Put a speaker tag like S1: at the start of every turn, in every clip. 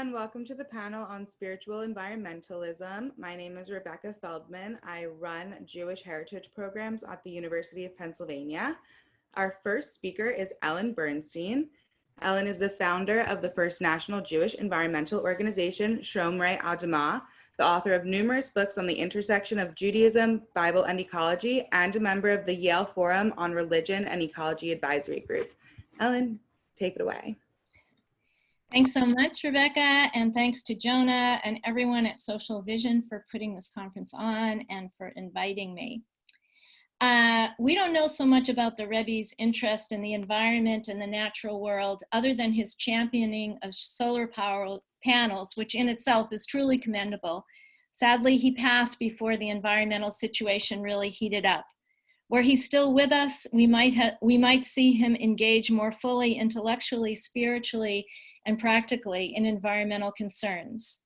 S1: everyone. Welcome to the panel on spiritual environmentalism. My name is Rebecca Feldman. I run Jewish heritage programs at the University of Pennsylvania. Our first speaker is Ellen Bernstein. Ellen is the founder of the first national Jewish environmental organization, Shomrei Adamah, the author of numerous books on the intersection of Judaism, Bible, and ecology, and a member of the Yale Forum on Religion and Ecology Advisory Group. Ellen, take it away.
S2: Thanks so much, Rebecca, and thanks to Jonah and everyone at Social Vision for putting this conference on and for inviting me. We don't know so much about the Rebbe's interest in the environment and the natural world other than his championing of solar power panels, which in itself is truly commendable. Sadly, he passed before the environmental situation really heated up. Where he's still with us, we might see him engage more fully, intellectually, spiritually, and practically in environmental concerns.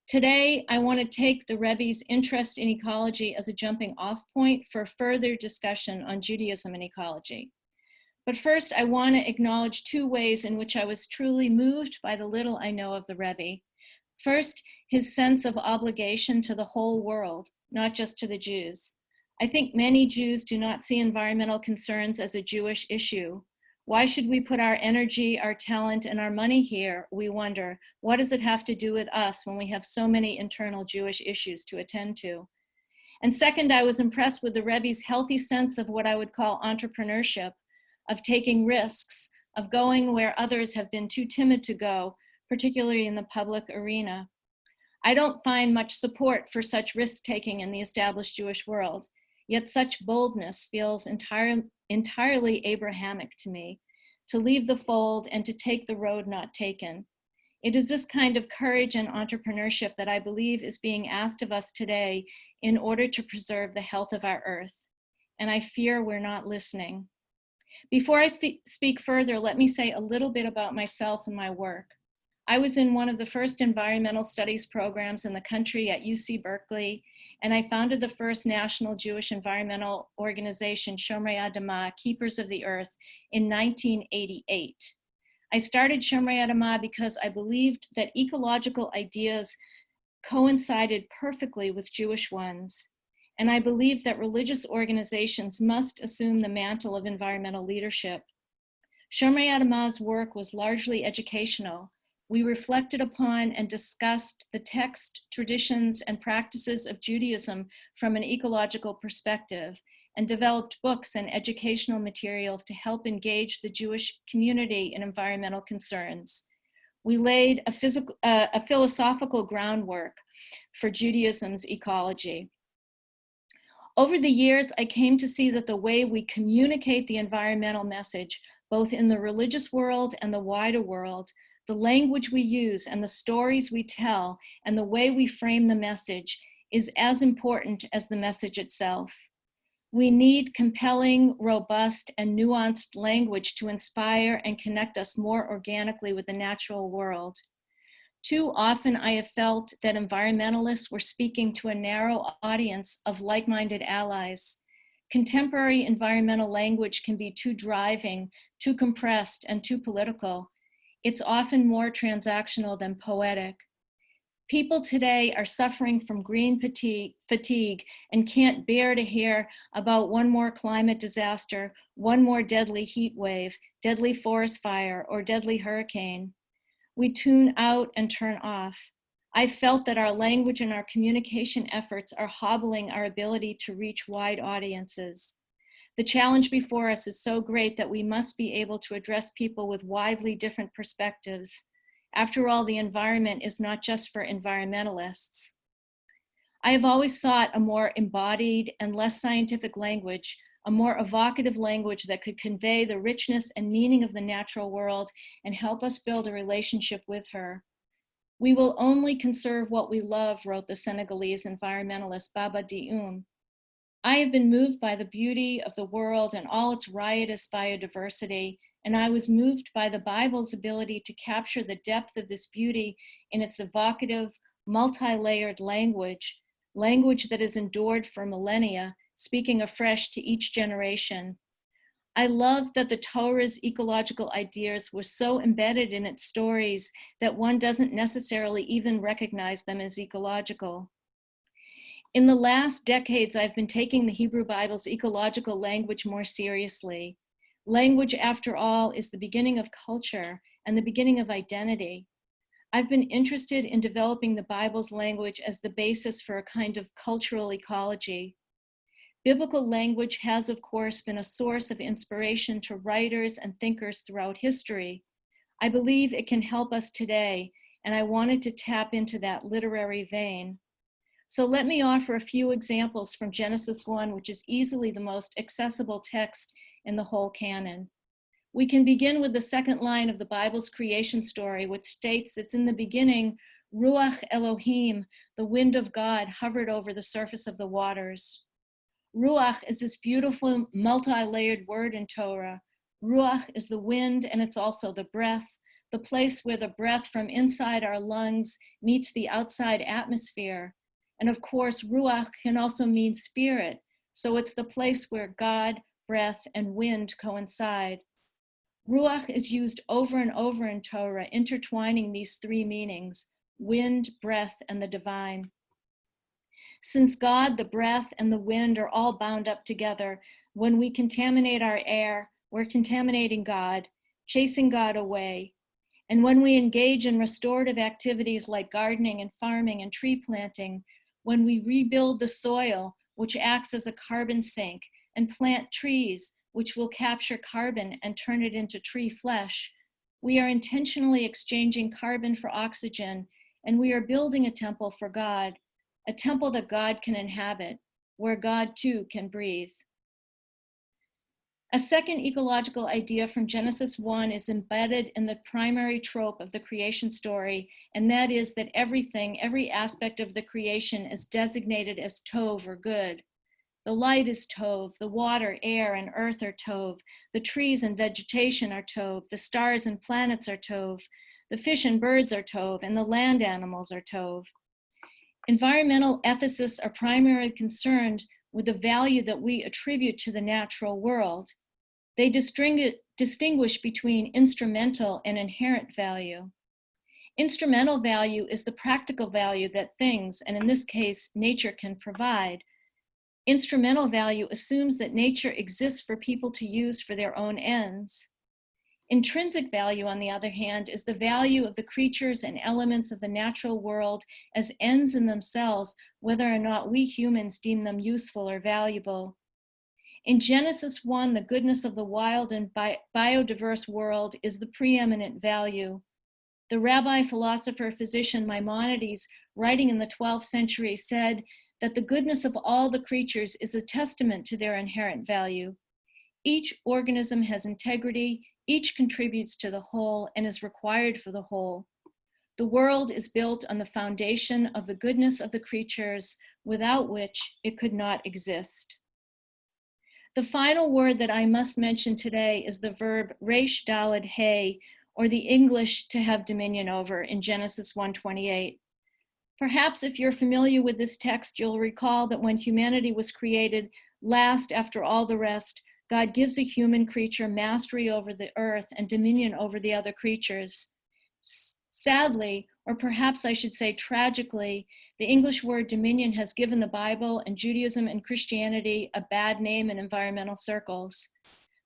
S2: Today, I want to take the Rebbe's interest in ecology as a jumping off point for further discussion on Judaism and ecology. But first, I want to acknowledge two ways in which I was truly moved by the little I know of the Rebbe. First, his sense of obligation to the whole world, not just to the Jews. I think many Jews do not see environmental concerns as a Jewish issue. Why should we put our energy, our talent, and our money here, we wonder. What does it have to do with us when we have so many internal Jewish issues to attend to? And second, I was impressed with the Rebbe's healthy sense of what I would call entrepreneurship, of taking risks, of going where others have been too timid to go, particularly in the public arena. I don't find much support for such risk-taking in the established Jewish world, yet such boldness feels entirely Abrahamic to me, to leave the fold and to take the road not taken. It is this kind of courage and entrepreneurship that I believe is being asked of us today in order to preserve the health of our earth. And I fear we're not listening. Before I speak further, let me say a little bit about myself and my work. I was in one of the first environmental studies programs in the country at UC Berkeley, and I founded the first national Jewish environmental organization, Shomrei Adamah, Keepers of the Earth, in 1988. I started Shomrei Adamah because I believed that ecological ideas coincided perfectly with Jewish ones, and I believed that religious organizations must assume the mantle of environmental leadership. Shomrei Adamah's work was largely educational. We reflected upon and discussed the text, traditions, and practices of Judaism from an ecological perspective, and developed books and educational materials to help engage the Jewish community in environmental concerns. We laid a philosophical groundwork for Judaism's ecology. Over the years, I came to see that the way we communicate the environmental message, both in the religious world and the wider world, the language we use and the stories we tell and the way we frame the message is as important as the message itself. We need compelling, robust, and nuanced language to inspire and connect us more organically with the natural world. Too often I have felt that environmentalists were speaking to a narrow audience of like-minded allies. Contemporary environmental language can be too driving, too compressed, and too political. It's often more transactional than poetic. People today are suffering from green fatigue and can't bear to hear about one more climate disaster, one more deadly heat wave, deadly forest fire, or deadly hurricane. We tune out and turn off. I felt that our language and our communication efforts are hobbling our ability to reach wide audiences. The challenge before us is so great that we must be able to address people with widely different perspectives. After all, the environment is not just for environmentalists. I have always sought a more embodied and less scientific language, a more evocative language that could convey the richness and meaning of the natural world and help us build a relationship with her. We will only conserve what we love, wrote the Senegalese environmentalist Baba Dioum. I have been moved by the beauty of the world and all its riotous biodiversity, and I was moved by the Bible's ability to capture the depth of this beauty in its evocative, multi-layered language that has endured for millennia, speaking afresh to each generation. I love that the Torah's ecological ideas were so embedded in its stories that one doesn't necessarily even recognize them as ecological. In the last decades, I've been taking the Hebrew Bible's ecological language more seriously. Language, after all, is the beginning of culture and the beginning of identity. I've been interested in developing the Bible's language as the basis for a kind of cultural ecology. Biblical language has, of course, been a source of inspiration to writers and thinkers throughout history. I believe it can help us today, and I wanted to tap into that literary vein. So let me offer a few examples from Genesis 1, which is easily the most accessible text in the whole canon. We can begin with the second line of the Bible's creation story, which states it's in the beginning, Ruach Elohim, the wind of God, hovered over the surface of the waters. Ruach is this beautiful multi-layered word in Torah. Ruach is the wind, and it's also the breath, the place where the breath from inside our lungs meets the outside atmosphere. And of course, Ruach can also mean spirit, so it's the place where God, breath, and wind coincide. Ruach is used over and over in Torah, intertwining these three meanings, wind, breath, and the divine. Since God, the breath, and the wind are all bound up together, when we contaminate our air, we're contaminating God, chasing God away. And when we engage in restorative activities like gardening and farming and tree planting, when we rebuild the soil, which acts as a carbon sink, and plant trees, which will capture carbon and turn it into tree flesh, we are intentionally exchanging carbon for oxygen, and we are building a temple for God, a temple that God can inhabit, where God too can breathe. A second ecological idea from Genesis 1 is embedded in the primary trope of the creation story, and that is that everything, every aspect of the creation is designated as tov, or good. The light is tov, the water, air, and earth are tov, the trees and vegetation are tov, the stars and planets are tov, the fish and birds are tov, and the land animals are tov. Environmental ethicists are primarily concerned with the value that we attribute to the natural world. They distinguish between instrumental and inherent value. Instrumental value is the practical value that things, and in this case, nature, can provide. Instrumental value assumes that nature exists for people to use for their own ends. Intrinsic value, on the other hand, is the value of the creatures and elements of the natural world as ends in themselves, whether or not we humans deem them useful or valuable. In Genesis 1, the goodness of the wild and biodiverse world is the preeminent value. The rabbi, philosopher, physician Maimonides, writing in the 12th century, said that the goodness of all the creatures is a testament to their inherent value. Each organism has integrity, each contributes to the whole and is required for the whole. The world is built on the foundation of the goodness of the creatures, without which it could not exist. The final word that I must mention today is the verb resh daled he, or the English to have dominion over, in Genesis 1:28. Perhaps if you're familiar with this text, you'll recall that when humanity was created, last after all the rest, God gives a human creature mastery over the earth and dominion over the other creatures. Sadly, or perhaps I should say tragically, the English word dominion has given the Bible and Judaism and Christianity a bad name in environmental circles.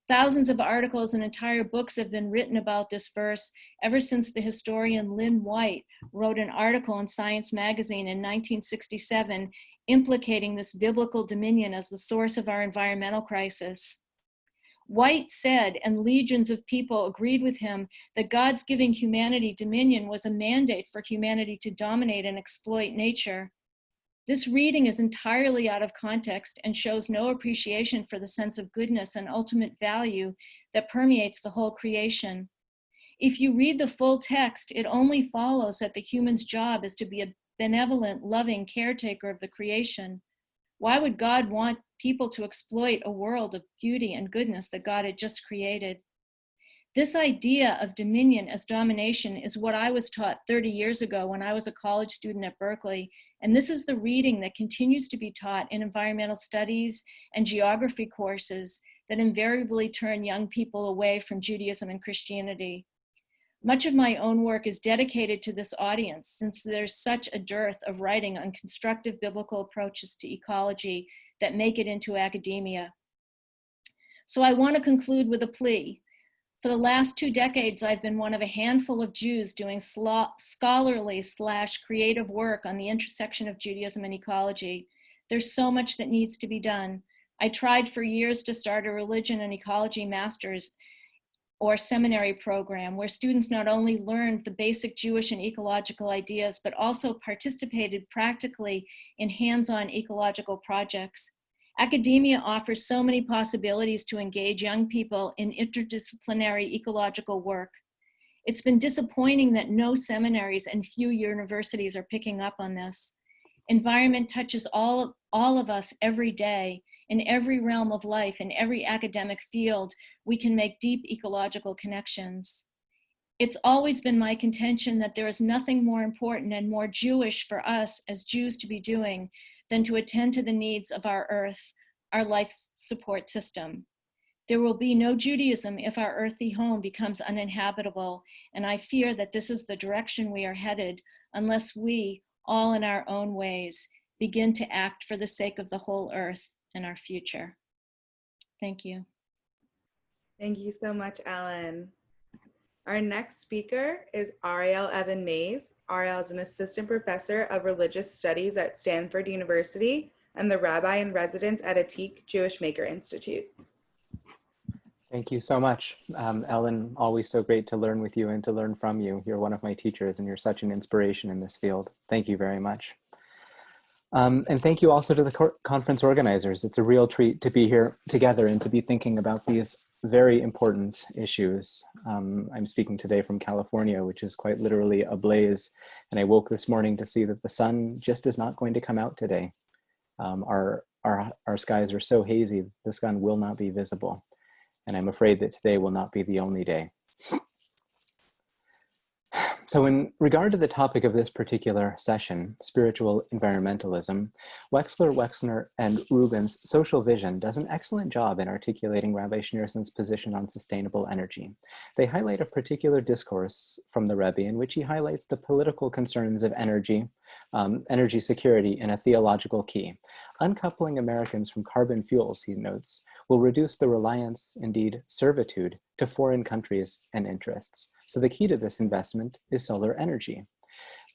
S2: Thousands of articles and entire books have been written about this verse ever since the historian Lynn White wrote an article in Science magazine in 1967 implicating this biblical dominion as the source of our environmental crisis. White said, and legions of people agreed with him, that God's giving humanity dominion was a mandate for humanity to dominate and exploit nature. This reading is entirely out of context and shows no appreciation for the sense of goodness and ultimate value that permeates the whole creation. If you read the full text, it only follows that the human's job is to be a benevolent, loving caretaker of the creation. Why would God want people to exploit a world of beauty and goodness that God had just created? This idea of dominion as domination is what I was taught 30 years ago when I was a college student at Berkeley, and this is the reading that continues to be taught in environmental studies and geography courses, that invariably turn young people away from Judaism and Christianity. Much of my own work is dedicated to this audience, since there's such a dearth of writing on constructive biblical approaches to ecology that make it into academia. So I want to conclude with a plea. For the last 2 decades, I've been one of a handful of Jews doing scholarly/creative work on the intersection of Judaism and ecology. There's so much that needs to be done. I tried for years to start a religion and ecology master's or seminary program where students not only learned the basic Jewish and ecological ideas, but also participated practically in hands-on ecological projects. Academia offers so many possibilities to engage young people in interdisciplinary ecological work. It's been disappointing that no seminaries and few universities are picking up on this. Environment touches all of us every day. In every realm of life, in every academic field, we can make deep ecological connections. It's always been my contention that there is nothing more important and more Jewish for us as Jews to be doing than to attend to the needs of our earth, our life support system. There will be no Judaism if our earthly home becomes uninhabitable, and I fear that this is the direction we are headed unless we, all in our own ways, begin to act for the sake of the whole earth and our future. Thank you.
S1: Thank you so much, Ellen. Our next speaker is Ariel Evan Mayse. Ariel is an assistant professor of religious studies at Stanford University and the rabbi in residence at Atik Jewish Maker Institute.
S3: Thank you so much. Ellen, always so great to learn with you and to learn from you. You're one of my teachers and you're such an inspiration in this field. Thank you very much. And thank you also to the conference organizers. It's a real treat to be here together and to be thinking about these very important issues. I'm speaking today from California, which is quite literally ablaze. And I woke this morning to see that the sun just is not going to come out today. Our skies are so hazy, the sun will not be visible. And I'm afraid that today will not be the only day. So in regard to the topic of this particular session, spiritual environmentalism, Wexler, and Rubin's social vision does an excellent job in articulating Rabbi Schneerson's position on sustainable energy. They highlight a particular discourse from the Rebbe in which he highlights the political concerns of energy security in a theological key. Uncoupling Americans from carbon fuels, he notes, will reduce the reliance, indeed servitude, to foreign countries and interests. So the key to this investment is solar energy.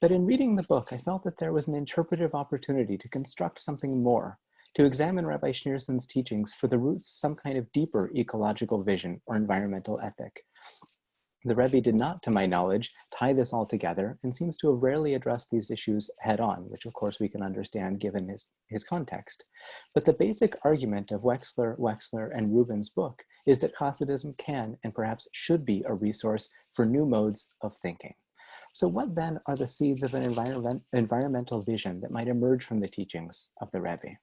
S3: But in reading the book, I felt that there was an interpretive opportunity to construct something more, to examine Rabbi Schneerson's teachings for the roots of some kind of deeper ecological vision or environmental ethic. The Rebbe did not, to my knowledge, tie this all together and seems to have rarely addressed these issues head on, which of course we can understand given his context. But the basic argument of Wexler, and Rubin's book is that Hasidism can and perhaps should be a resource for new modes of thinking. So what then are the seeds of an environmental vision that might emerge from the teachings of the Rebbe?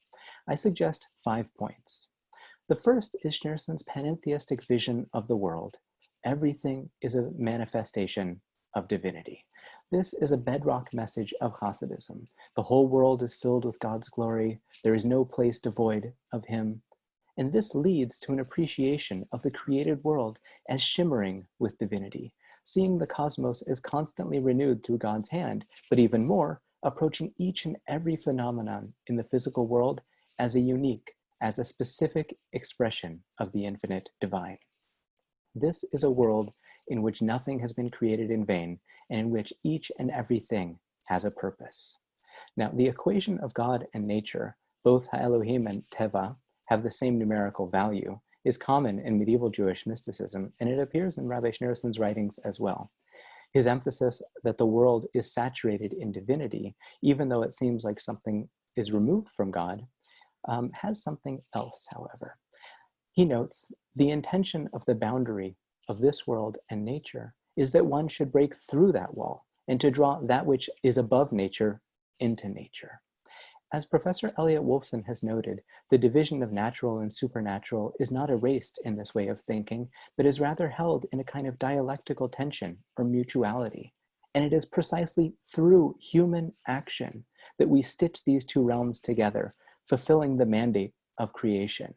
S3: I suggest 5 points. The first is Schneerson's panentheistic vision of the world. Everything is a manifestation of divinity. This is a bedrock message of Hasidism. The whole world is filled with God's glory. There is no place devoid of him. And this leads to an appreciation of the created world as shimmering with divinity, seeing the cosmos as constantly renewed through God's hand, but even more, approaching each and every phenomenon in the physical world as a unique, as a specific expression of the infinite divine. This is a world in which nothing has been created in vain and in which each and everything has a purpose. Now, the equation of God and nature, both Elohim and Teva, have the same numerical value, is common in medieval Jewish mysticism, and it appears in Rabbi Schneerson's writings as well. His emphasis that the world is saturated in divinity, even though it seems like something is removed from God, has something else, however. He notes, the intention of the boundary of this world and nature is that one should break through that wall and to draw that which is above nature into nature. As Professor Elliot Wolfson has noted, the division of natural and supernatural is not erased in this way of thinking, but is rather held in a kind of dialectical tension or mutuality. And it is precisely through human action that we stitch these two realms together, fulfilling the mandate of creation.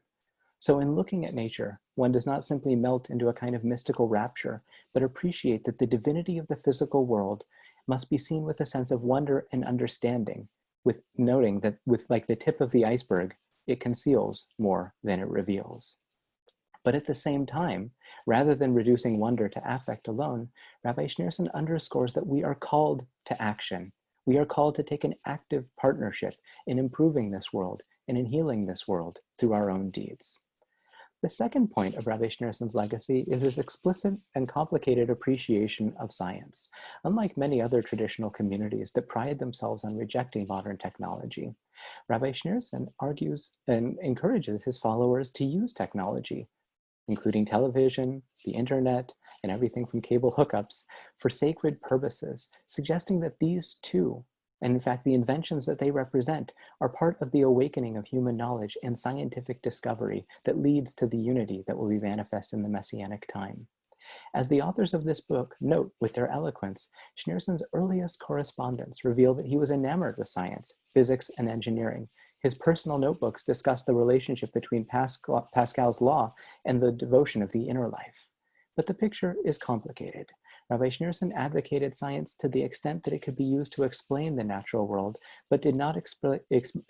S3: So in looking at nature, one does not simply melt into a kind of mystical rapture, but appreciate that the divinity of the physical world must be seen with a sense of wonder and understanding, with noting that with like the tip of the iceberg, it conceals more than it reveals. But at the same time, rather than reducing wonder to affect alone, Rabbi Schneerson underscores that we are called to action. We are called to take an active partnership in improving this world and in healing this world through our own deeds. The second point of Rabbi Schneerson's legacy is his explicit and complicated appreciation of science. Unlike many other traditional communities that pride themselves on rejecting modern technology, Rabbi Schneerson argues and encourages his followers to use technology, including television, the internet, and everything from cable hookups, for sacred purposes, suggesting that these two, and in fact the inventions that they represent, are part of the awakening of human knowledge and scientific discovery that leads to the unity that will be manifest in the Messianic time. As the authors of this book note with their eloquence, Schneerson's earliest correspondence reveal that he was enamored with science, physics, and engineering. His personal notebooks discuss the relationship between Pascal's law and the devotion of the inner life. But the picture is complicated. Rabbi Schneerson advocated science to the extent that it could be used to explain the natural world, but did not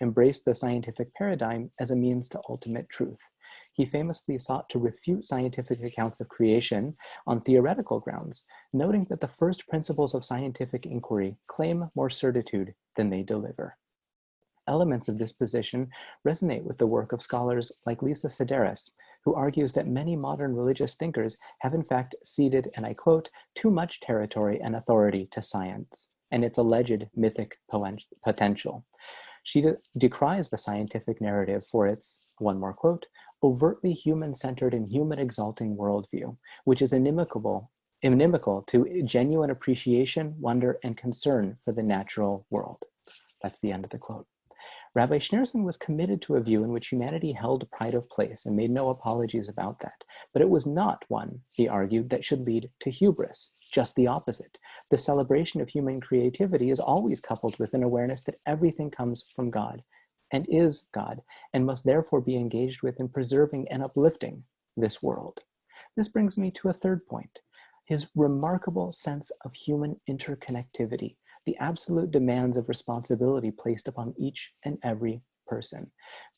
S3: embrace the scientific paradigm as a means to ultimate truth. He famously sought to refute scientific accounts of creation on theoretical grounds, noting that the first principles of scientific inquiry claim more certitude than they deliver. Elements of this position resonate with the work of scholars like Lisa Sedaris, who argues that many modern religious thinkers have in fact ceded, and I quote, too much territory and authority to science and its alleged mythic potential. She decries the scientific narrative for its, one more quote, overtly human-centered and human-exalting worldview, which is inimical to genuine appreciation, wonder, and concern for the natural world. That's the end of the quote. Rabbi Schneerson was committed to a view in which humanity held pride of place and made no apologies about that. But it was not one, he argued, that should lead to hubris, just the opposite. The celebration of human creativity is always coupled with an awareness that everything comes from God and is God, and must therefore be engaged with in preserving and uplifting this world. This brings me to a third point, his remarkable sense of human interconnectivity, the absolute demands of responsibility placed upon each and every person.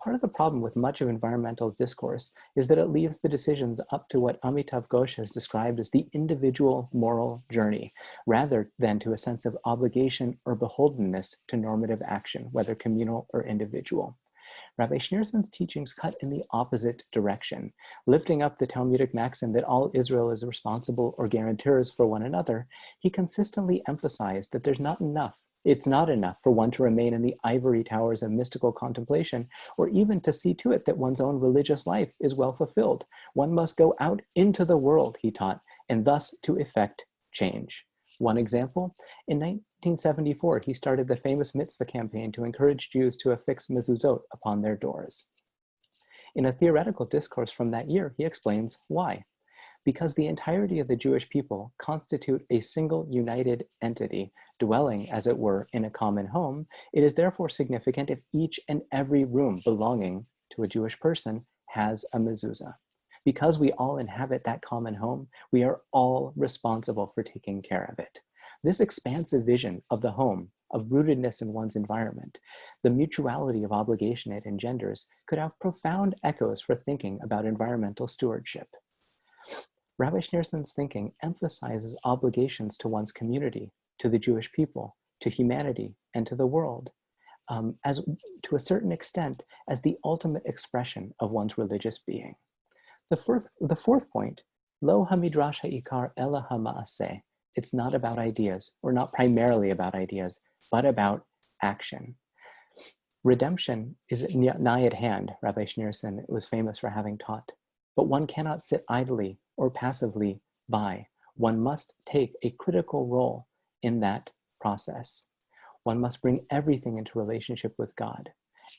S3: Part of the problem with much of environmental discourse is that it leaves the decisions up to what Amitav Ghosh has described as the individual moral journey, rather than to a sense of obligation or beholdenness to normative action, whether communal or individual. Rabbi Schneerson's teachings cut in the opposite direction. Lifting up the Talmudic maxim that all Israel is responsible or guarantors for one another, he consistently emphasized that it's not enough for one to remain in the ivory towers of mystical contemplation, or even to see to it that one's own religious life is well fulfilled. One must go out into the world, he taught, and thus to effect change. One example, in 1974, he started the famous mitzvah campaign to encourage Jews to affix mezuzot upon their doors. In a theoretical discourse from that year, he explains why. Because the entirety of the Jewish people constitute a single united entity, dwelling, as it were, in a common home, it is therefore significant if each and every room belonging to a Jewish person has a mezuzah. Because we all inhabit that common home, we are all responsible for taking care of it. This expansive vision of the home, of rootedness in one's environment, the mutuality of obligation it engenders, could have profound echoes for thinking about environmental stewardship. Rabbi Schneerson's thinking emphasizes obligations to one's community, to the Jewish people, to humanity, and to the world, as to a certain extent as the ultimate expression of one's religious being. The fourth point, lo hamidrash ha'ikar ela ha'ma'aseh. It's not about ideas, or not primarily about ideas, but about action. Redemption is nigh at hand, Rabbi Schneerson was famous for having taught. But one cannot sit idly or passively by. One must take a critical role in that process. One must bring everything into relationship with God.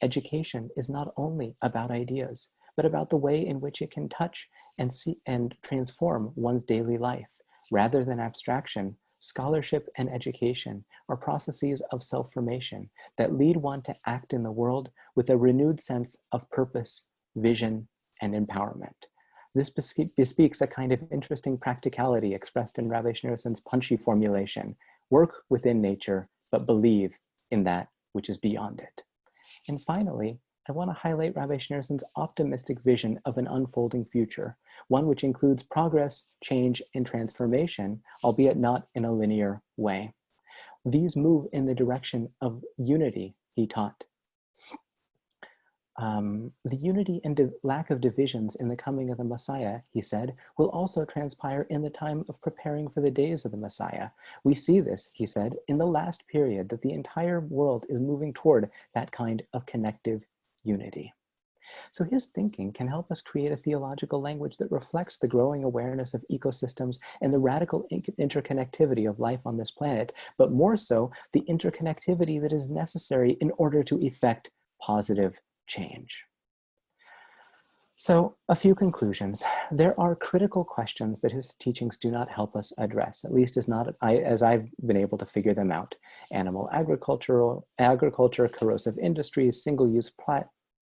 S3: Education is not only about ideas, but about the way in which it can touch and see and transform one's daily life. Rather than abstraction, scholarship and education are processes of self-formation that lead one to act in the world with a renewed sense of purpose, vision, and empowerment. This bespeaks a kind of interesting practicality expressed in Rabbi Schneerson's punchy formulation: work within nature, but believe in that which is beyond it. And finally, I want to highlight Rabbi Schneerson's optimistic vision of an unfolding future, one which includes progress, change, and transformation, albeit not in a linear way. These move in the direction of unity, he taught. The unity and lack of divisions in the coming of the Messiah, he said, will also transpire in the time of preparing for the days of the Messiah. We see this, he said, in the last period, that the entire world is moving toward that kind of connective unity. So his thinking can help us create a theological language that reflects the growing awareness of ecosystems and the radical interconnectivity of life on this planet, but more so, the interconnectivity that is necessary in order to effect positive change. So, a few conclusions. There are critical questions that his teachings do not help us address, at least as I've been able to figure them out. Animal agriculture, corrosive industries, single-use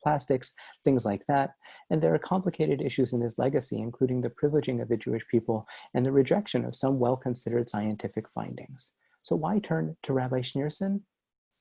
S3: plastics, things like that. And there are complicated issues in his legacy, including the privileging of the Jewish people and the rejection of some well-considered scientific findings. So why turn to Rabbi Schneerson?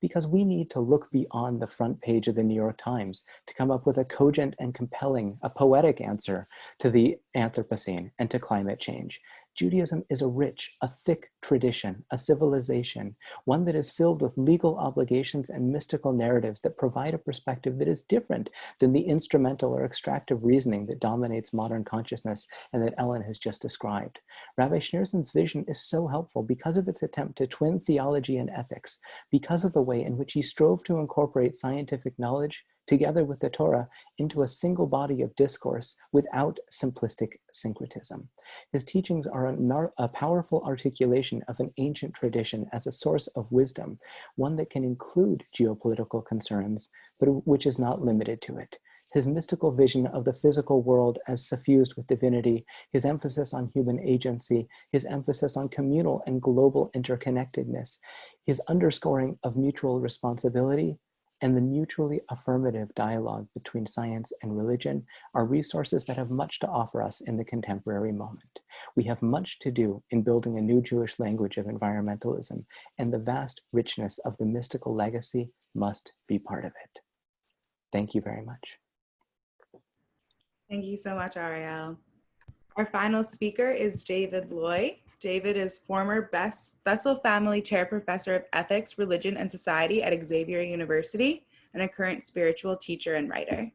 S3: Because we need to look beyond the front page of the New York Times to come up with a cogent and compelling, a poetic answer to the Anthropocene and to climate change. Judaism is a rich, a thick tradition, a civilization, one that is filled with legal obligations and mystical narratives that provide a perspective that is different than the instrumental or extractive reasoning that dominates modern consciousness and that Ellen has just described. Rabbi Schneerson's vision is so helpful because of its attempt to twin theology and ethics, because of the way in which he strove to incorporate scientific knowledge together with the Torah into a single body of discourse without simplistic syncretism. His teachings are a powerful articulation of an ancient tradition as a source of wisdom, one that can include geopolitical concerns, but which is not limited to it. His mystical vision of the physical world as suffused with divinity, his emphasis on human agency, his emphasis on communal and global interconnectedness, his underscoring of mutual responsibility, and the mutually affirmative dialogue between science and religion are resources that have much to offer us in the contemporary moment. We have much to do in building a new Jewish language of environmentalism, and the vast richness of the mystical legacy must be part of it. Thank you very much.
S1: Thank you so much, Ariel. Our final speaker is David Loy. David is former Bessel Family Chair Professor of Ethics, Religion, and Society at Xavier University, and a current spiritual teacher and writer.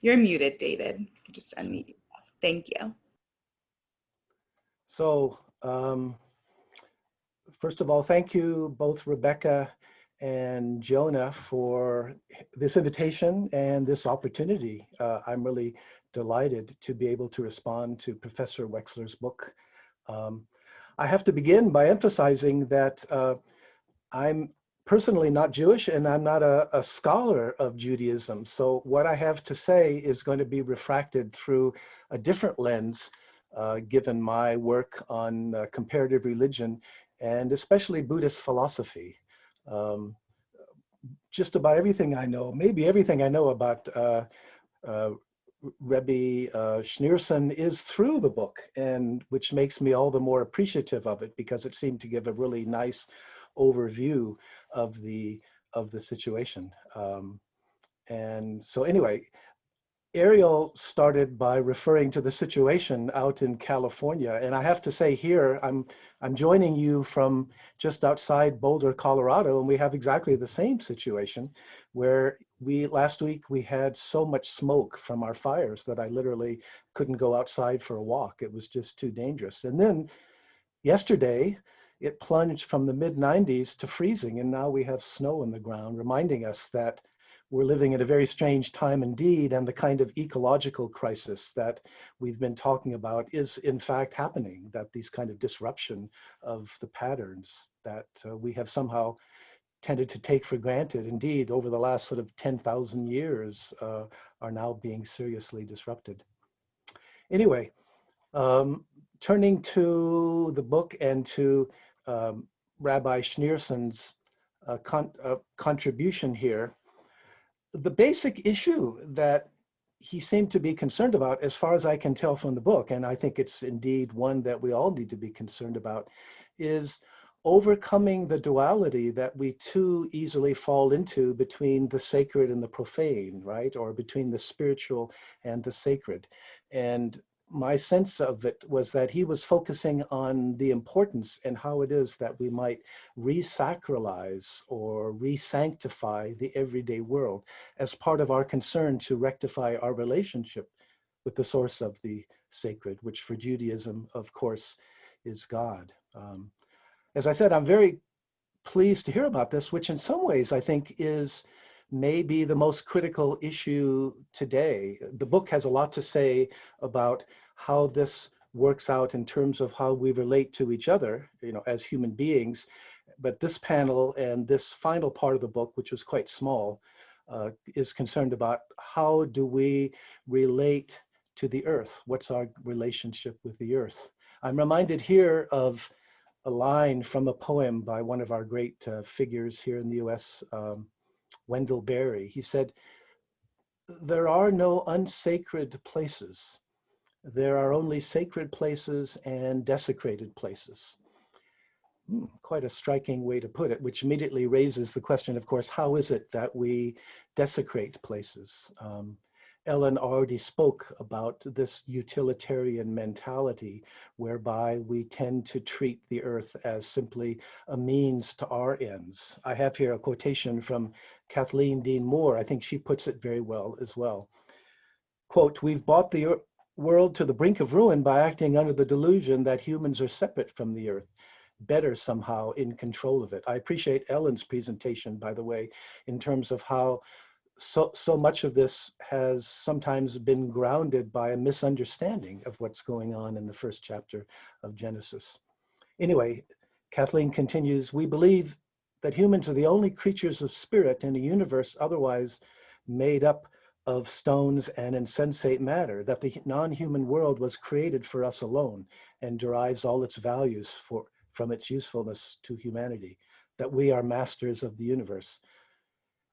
S1: You're muted, David. You can just unmute yourself. Thank you.
S4: So, first of all, thank you both Rebecca and Jonah for this invitation and this opportunity. I'm really delighted to be able to respond to Professor Wexler's book. I have to begin by emphasizing that I'm personally not Jewish and I'm not a scholar of Judaism. So what I have to say is going to be refracted through a different lens, given my work on comparative religion and especially Buddhist philosophy. Just about everything I know, maybe everything I know about Rebbe Schneerson is through the book, and which makes me all the more appreciative of it because it seemed to give a really nice overview of the situation. And so anyway, Ariel started by referring to the situation out in California, and I have to say here, I'm joining you from just outside Boulder, Colorado, and we have exactly the same situation where last week we had so much smoke from our fires that I literally couldn't go outside for a walk. It was just too dangerous. And then yesterday, it plunged from the mid-90s to freezing, and now we have snow on the ground, reminding us that we're living in a very strange time indeed, and the kind of ecological crisis that we've been talking about is in fact happening, that these kind of disruption of the patterns that we have somehow tended to take for granted, indeed, over the last sort of 10,000 years are now being seriously disrupted. Anyway, turning to the book and to Rabbi Schneerson's contribution here, the basic issue that he seemed to be concerned about, as far as I can tell from the book, and I think it's indeed one that we all need to be concerned about, is overcoming the duality that we too easily fall into between the sacred and the profane, right? Or between the spiritual and the sacred. And my sense of it was that he was focusing on the importance and how it is that we might re-sacralize or re-sanctify the everyday world as part of our concern to rectify our relationship with the source of the sacred, which for Judaism, of course, is God. As I said, I'm very pleased to hear about this, which in some ways I think is maybe the most critical issue today. The book has a lot to say about how this works out in terms of how we relate to each other, you know, as human beings. But this panel and this final part of the book, which was quite small, is concerned about how do we relate to the earth? What's our relationship with the earth? I'm reminded here of a line from a poem by one of our great figures here in the US, Wendell Berry. He said, "There are no unsacred places. There are only sacred places and desecrated places." Quite a striking way to put it, which immediately raises the question, of course, how is it that we desecrate places? Ellen already spoke about this utilitarian mentality whereby we tend to treat the earth as simply a means to our ends. I have here a quotation from Kathleen Dean Moore. I think she puts it very well as well. Quote, "We've brought the world to the brink of ruin by acting under the delusion that humans are separate from the earth, better somehow in control of it." I appreciate Ellen's presentation, by the way, in terms of how so much of this has sometimes been grounded by a misunderstanding of what's going on in the first chapter of Genesis. Anyway, Kathleen continues, "We believe that humans are the only creatures of spirit in a universe otherwise made up of stones and insensate matter, that the non-human world was created for us alone and derives all its values from its usefulness to humanity, that we are masters of the universe.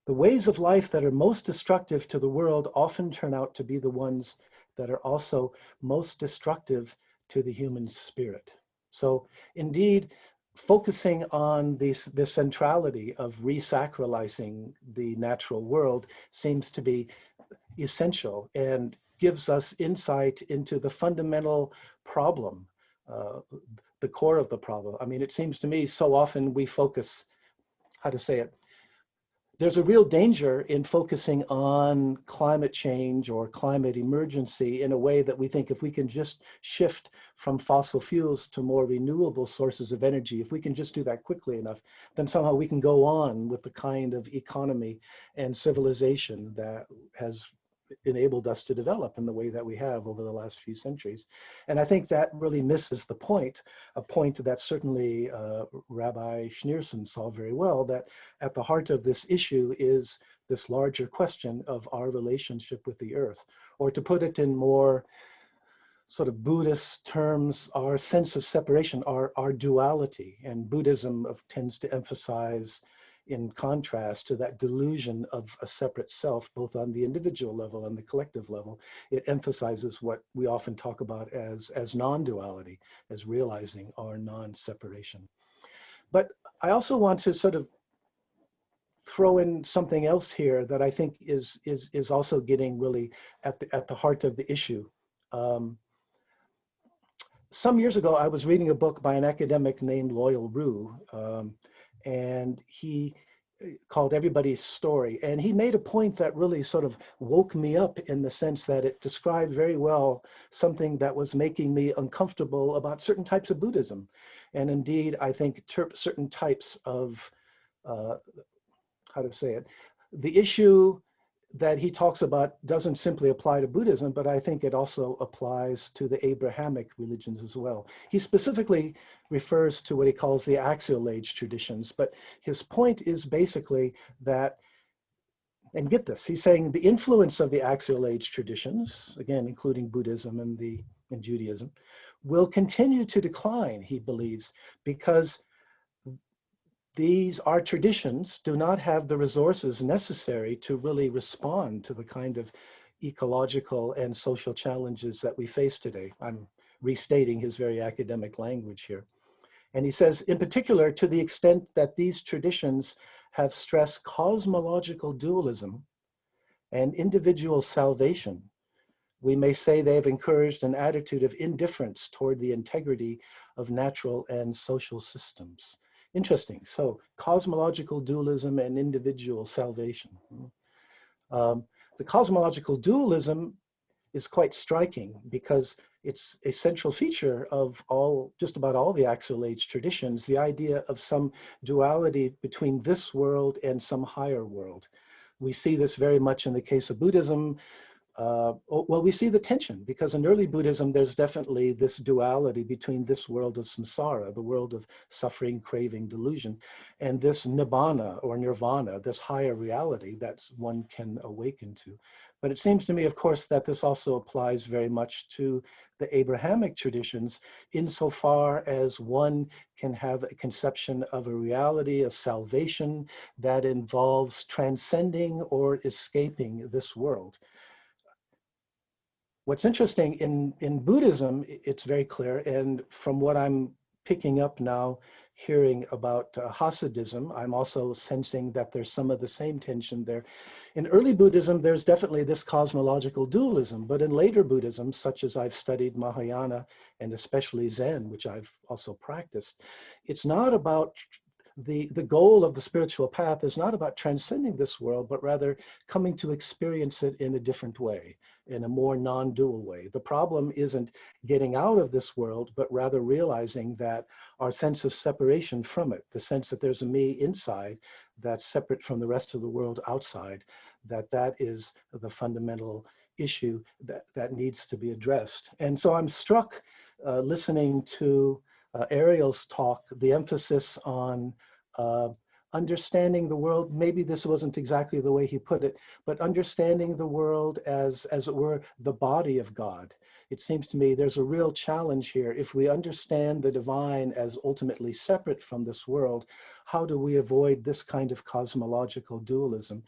S4: The ways of life that are most destructive to the world often turn out to be the ones that are also most destructive to the human spirit." So indeed, focusing on the centrality of re-sacralizing the natural world seems to be essential and gives us insight into the fundamental problem, the core of the problem. I mean, it seems to me so often we focus, how to say it, there's a real danger in focusing on climate change or climate emergency in a way that we think if we can just shift from fossil fuels to more renewable sources of energy, if we can just do that quickly enough, then somehow we can go on with the kind of economy and civilization that has enabled us to develop in the way that we have over the last few centuries. And I think that really misses the point, a point that certainly Rabbi Schneerson saw very well, that at the heart of this issue is this larger question of our relationship with the earth, or to put it in more sort of Buddhist terms, our sense of separation, our duality. And Buddhism tends to emphasize, in contrast to that delusion of a separate self, both on the individual level and the collective level, it emphasizes what we often talk about as non-duality, as realizing our non-separation. But I also want to sort of throw in something else here that I think is also getting really at the heart of the issue. Some years ago, I was reading a book by an academic named Loyal Rue, and he called Everybody's Story. And he made a point that really sort of woke me up in the sense that it described very well something that was making me uncomfortable about certain types of Buddhism. And indeed, I think certain types of, how to say it, the issue that he talks about doesn't simply apply to Buddhism, but I think it also applies to the Abrahamic religions as well. He specifically refers to what he calls the axial age traditions, but his point is basically that, and get this, he's saying the influence of the axial age traditions, again, including Buddhism and Judaism, will continue to decline, he believes, because our traditions do not have the resources necessary to really respond to the kind of ecological and social challenges that we face today. I'm restating his very academic language here. And he says, in particular, to the extent that these traditions have stressed cosmological dualism and individual salvation, we may say they have encouraged an attitude of indifference toward the integrity of natural and social systems. Interesting. So cosmological dualism and individual salvation. The cosmological dualism is quite striking because it's a central feature of just about all the Axial Age traditions, the idea of some duality between this world and some higher world. We see this very much in the case of Buddhism. Well, we see the tension because in early Buddhism, there's definitely this duality between this world of samsara, the world of suffering, craving, delusion, and this nibbana or nirvana, this higher reality that one can awaken to. But it seems to me, of course, that this also applies very much to the Abrahamic traditions insofar as one can have a conception of a reality, a salvation that involves transcending or escaping this world. What's interesting in Buddhism, it's very clear, and from what I'm picking up now, hearing about Hasidism, I'm also sensing that there's some of the same tension there. In early Buddhism, there's definitely this cosmological dualism, but in later Buddhism, such as I've studied Mahayana and especially Zen, which I've also practiced, it's not about the goal of the spiritual path is not about transcending this world, but rather coming to experience it in a different way, in a more non-dual way. The problem isn't getting out of this world, but rather realizing that our sense of separation from it, the sense that there's a me inside that's separate from the rest of the world outside, that is the fundamental issue that needs to be addressed. And so I'm struck listening to Ariel's talk, the emphasis on understanding the world. Maybe this wasn't exactly the way he put it, but understanding the world as it were, the body of God. It seems to me there's a real challenge here. If we understand the divine as ultimately separate from this world, how do we avoid this kind of cosmological dualism?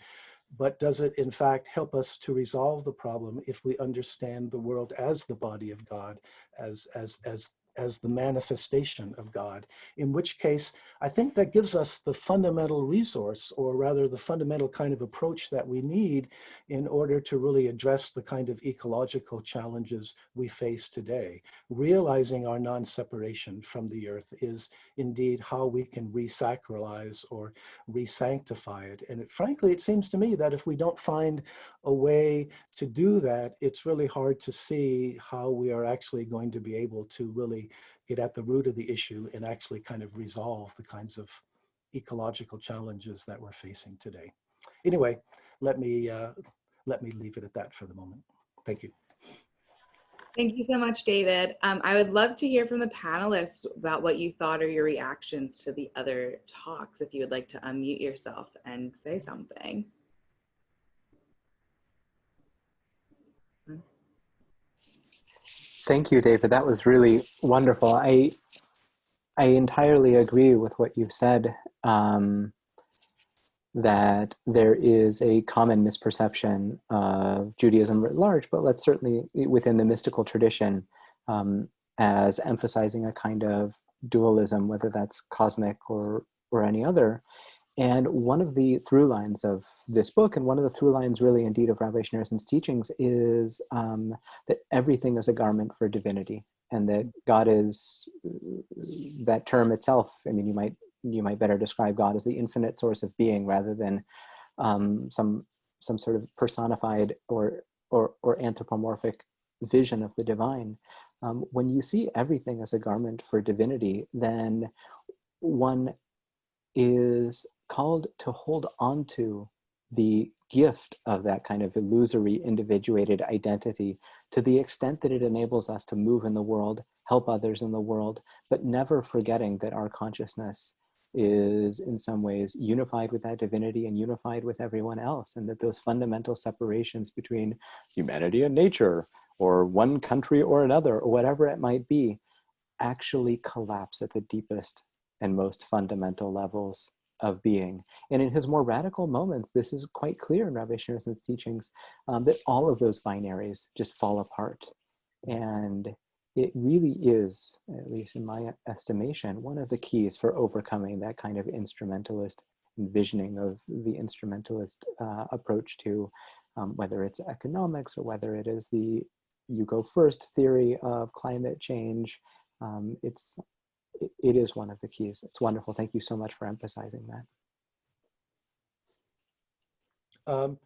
S4: But does it in fact help us to resolve the problem if we understand the world as the body of God, as the manifestation of God, in which case I think that gives us the fundamental resource, or rather the fundamental kind of approach that we need in order to really address the kind of ecological challenges we face today. Realizing our non-separation from the earth is indeed how we can re-sacralize or re-sanctify it. And frankly, it seems to me that if we don't find a way to do that, it's really hard to see how we are actually going to be able to really get at the root of the issue and actually kind of resolve the kinds of ecological challenges that we're facing today. Anyway, let me leave it at that for the moment. Thank you.
S1: Thank you so much, David. I would love to hear from the panelists about what you thought or your reactions to the other talks, if you would like to unmute yourself and say something.
S3: Thank you, David. That was really wonderful. I entirely agree with what you've said, that there is a common misperception of Judaism writ large, but let's certainly within the mystical tradition, as emphasizing a kind of dualism, whether that's cosmic or any other. And one of the through lines of this book, and one of the through lines really indeed of Rabbi Schneerson's teachings, is that everything is a garment for divinity, and that God is, that term itself, I mean, you might better describe God as the infinite source of being rather than some sort of personified or anthropomorphic vision of the divine. When you see everything as a garment for divinity, then one is called to hold on to the gift of that kind of illusory individuated identity to the extent that it enables us to move in the world, help others in the world, but never forgetting that our consciousness is in some ways unified with that divinity and unified with everyone else, and that those fundamental separations between humanity and nature, or one country or another, or whatever it might be, actually collapse at the deepest and most fundamental levels of being. And in his more radical moments, this is quite clear in Rabbi Schneerson's teachings, that all of those binaries just fall apart. And it really is, at least in my estimation, one of the keys for overcoming that kind of instrumentalist envisioning of the instrumentalist approach to whether it's economics or whether it is the you go first theory of climate change. It is one of the keys. It's wonderful. Thank you so much for emphasizing that.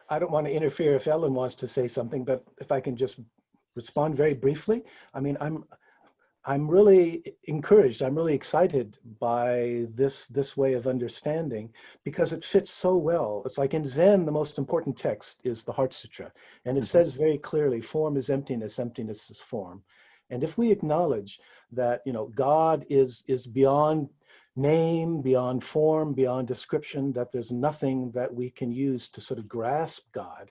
S4: I don't want to interfere if Ellen wants to say something, but if I can just respond very briefly. I mean, I'm really encouraged. I'm really excited by this way of understanding because it fits so well. It's like in Zen, the most important text is the Heart Sutra, and it says very clearly, form is emptiness, emptiness is form. And if we acknowledge that, you know, God is beyond name, beyond form, beyond description, that there's nothing that we can use to sort of grasp God,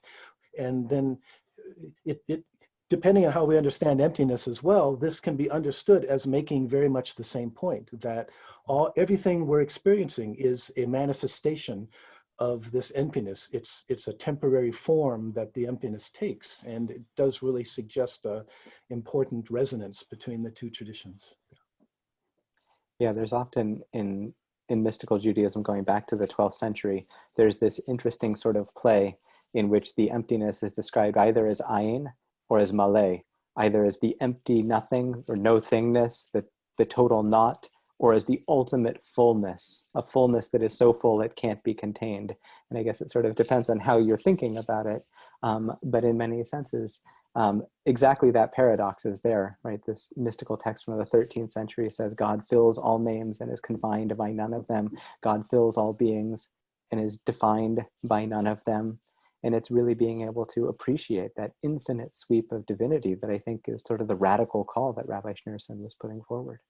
S4: and then it depending on how we understand emptiness as well, this can be understood as making very much the same point, that everything we're experiencing is a manifestation of this emptiness. It's a temporary form that the emptiness takes, and it does really suggest an important resonance between the two traditions.
S3: Yeah, there's often in mystical Judaism, going back to the 12th century, there's this interesting sort of play in which the emptiness is described either as ayin or as malay, either as the empty nothing or no thingness, the total not, or as the ultimate fullness, a fullness that is so full it can't be contained. And I guess it sort of depends on how you're thinking about it. But in many senses, exactly that paradox is there, right? This mystical text from the 13th century says God fills all names and is confined by none of them. God fills all beings and is defined by none of them. And it's really being able to appreciate that infinite sweep of divinity that I think is sort of the radical call that Rabbi Schneerson was putting forward.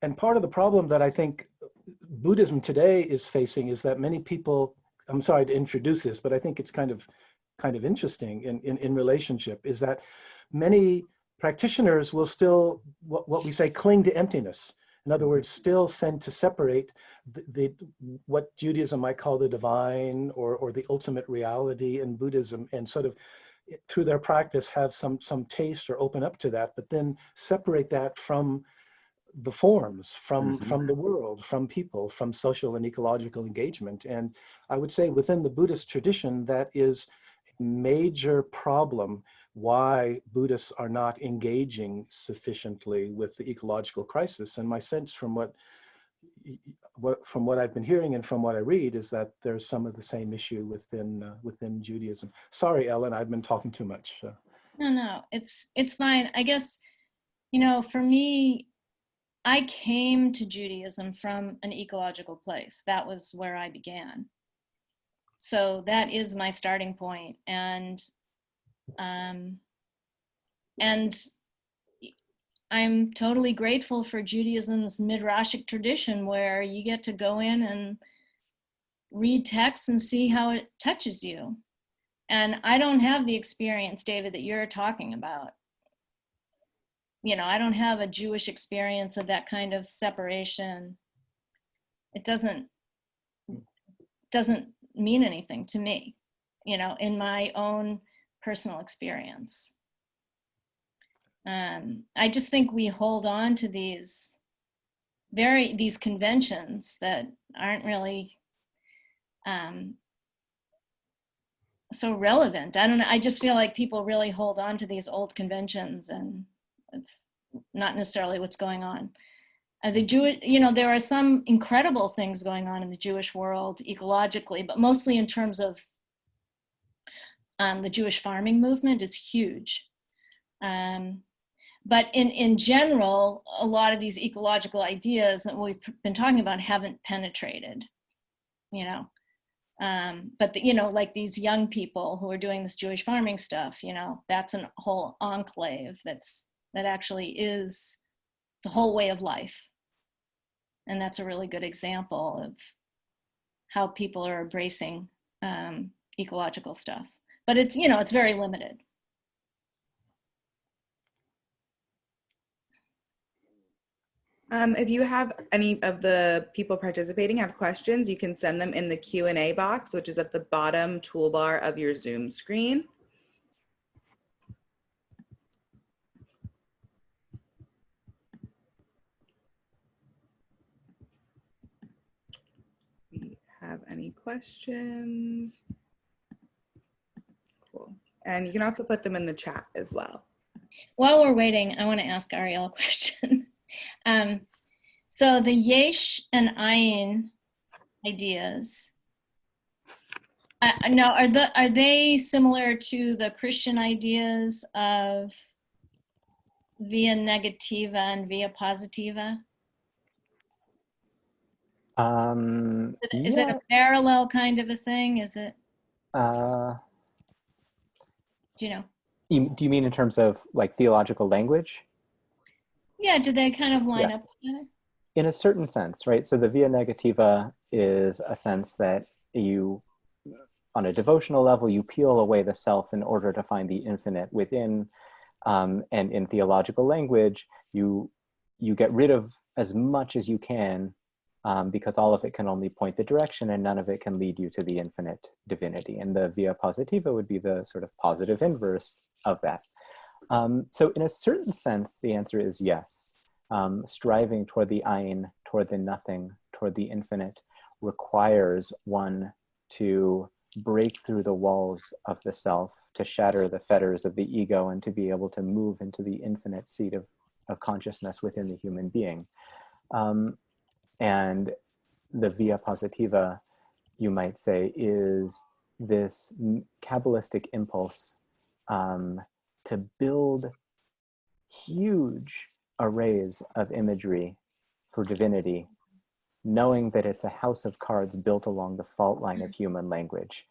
S4: And part of the problem that I think Buddhism today is facing is that many people, I'm sorry to introduce this, but I think it's kind of interesting in relationship, is that many practitioners will still, what we say, cling to emptiness. In other words, still tend to separate what Judaism might call the divine or the ultimate reality in Buddhism, and sort of through their practice have some taste or open up to that, but then separate that from the forms, from the world, from people, from social and ecological engagement. And I would say within the Buddhist tradition, that is a major problem why Buddhists are not engaging sufficiently with the ecological crisis. And my sense from what I've been hearing and from what I read is that there's some of the same issue within Judaism. Sorry, Ellen, I've been talking too much.
S2: No, it's fine. I guess, you know, for me, I came to Judaism from an ecological place. That was where I began. So that is my starting point. And I'm totally grateful for Judaism's midrashic tradition, where you get to go in and read texts and see how it touches you. And I don't have the experience, David, that you're talking about. You know, I don't have a Jewish experience of that kind of separation. It doesn't mean anything to me, you know, in my own personal experience. I just think we hold on to these conventions that aren't really so relevant. I don't know. I just feel like people really hold on to these old conventions, and it's not necessarily what's going on. The Jewish, you know, there are some incredible things going on in the Jewish world ecologically, but mostly in terms of the Jewish farming movement is huge. But in general, a lot of these ecological ideas that we've been talking about haven't penetrated, you know. But you know, like these young people who are doing this Jewish farming stuff, you know, that's a whole enclave that actually is, it's a whole way of life. And that's a really good example of how people are embracing ecological stuff. But it's, you know, it's very limited.
S1: If you have any of the people participating have questions, you can send them in the Q&A box, which is at the bottom toolbar of your Zoom screen. We have any questions? Cool. And you can also put them in the chat as well.
S2: While we're waiting, I want to ask Ariel a question. So the yesh and ayin ideas, now are they similar to the Christian ideas of via negativa and via positiva? Is it a parallel kind of a thing? Is it? Do you know?
S3: Do you mean in terms of like theological language?
S2: Yeah, do they kind of line up together?
S3: In a certain sense, right? So the via negativa is a sense that you, on a devotional level, you peel away the self in order to find the infinite within. And in theological language, you get rid of as much as you can, because all of it can only point the direction and none of it can lead you to the infinite divinity. And the via positiva would be the sort of positive inverse of that. So in a certain sense, the answer is yes. Striving toward the ayin, toward the nothing, toward the infinite requires one to break through the walls of the self, to shatter the fetters of the ego, and to be able to move into the infinite seat of consciousness within the human being. And the via positiva, you might say, is this Kabbalistic impulse to build huge arrays of imagery for divinity, knowing that it's a house of cards built along the fault line of human language.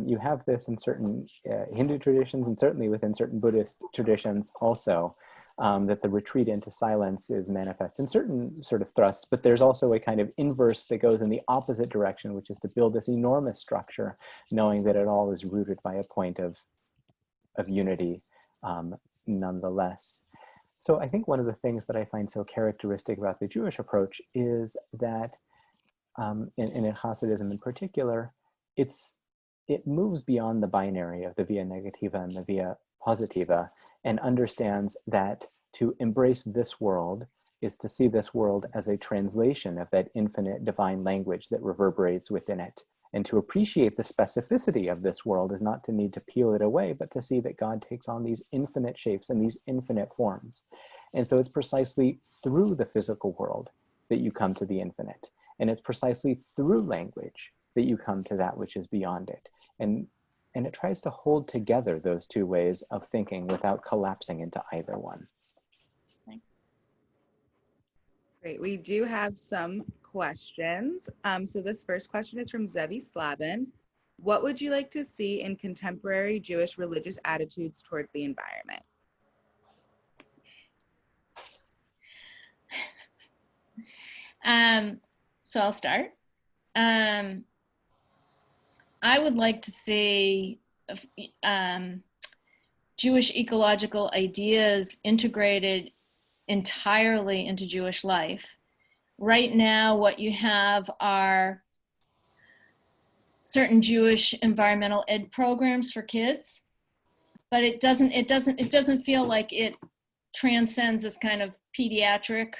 S3: You have this in certain Hindu traditions, and certainly within certain Buddhist traditions also, that the retreat into silence is manifest in certain sort of thrusts, but there's also a kind of inverse that goes in the opposite direction, which is to build this enormous structure, knowing that it all is rooted by a point of unity nonetheless. So I think one of the things that I find so characteristic about the Jewish approach is that in Hasidism in particular, it moves beyond the binary of the via negativa and the via positiva, and understands that to embrace this world is to see this world as a translation of that infinite divine language that reverberates within it. And to appreciate the specificity of this world is not to need to peel it away, but to see that God takes on these infinite shapes and these infinite forms. And so it's precisely through the physical world that you come to the infinite. And it's precisely through language that you come to that which is beyond it. And it tries to hold together those two ways of thinking without collapsing into either one.
S1: Great. We do have some questions. So this first question is from Zevi Slavin. What would you like to see in contemporary Jewish religious attitudes towards the environment?
S2: So I'll start. I would like to see Jewish ecological ideas integrated entirely into Jewish life. Right now, what you have are certain Jewish environmental ed programs for kids, but it doesn't feel like it transcends this kind of pediatric